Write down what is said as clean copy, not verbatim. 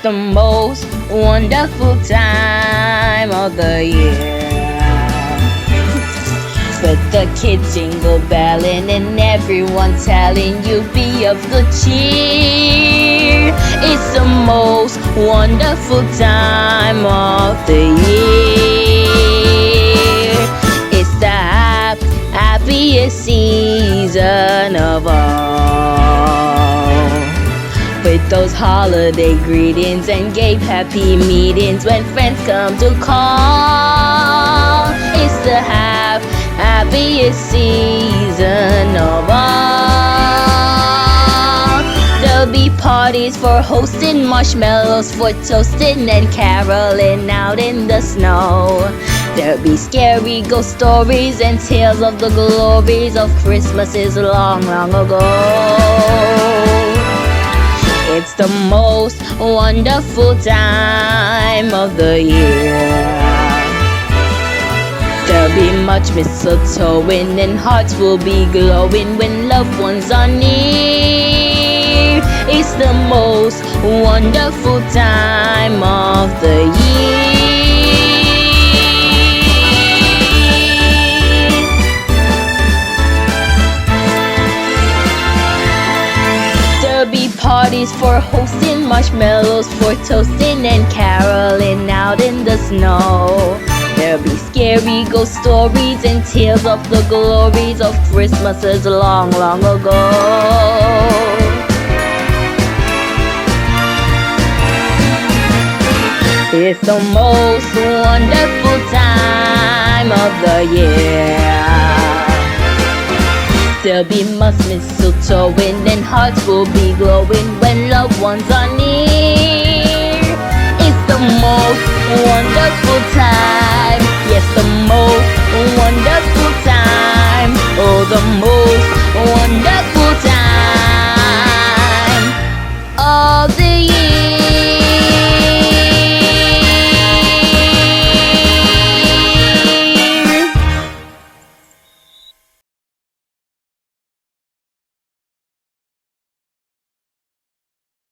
the most wonderful time of the year. With the kids jingle belling and everyone telling you be of good cheer. It's the most wonderful time of the year. It's the happiest season of all. With those holiday greetings and gay happy meetings when friends come to call. It's the happiest season of all. There'll be parties for hosting, marshmallows for toasting, and caroling out in the snow. There'll be scary ghost stories and tales of the glories of Christmases long, long ago. It's the most wonderful time of the year. There'll be much mistletoeing and hearts will be glowing when loved ones are near. It's the most wonderful time of the year. There'll be parties for hosting, marshmallows for toasting, and caroling out in the snow. There'll be scary ghost stories and tales of the glories of Christmases long, long ago. It's the most wonderful time of the year. There'll be much mistletoeing and hearts will be glowing when loved ones are near. It's the most wonderful time. Yes, the most wonderful time. Oh, the most wonderful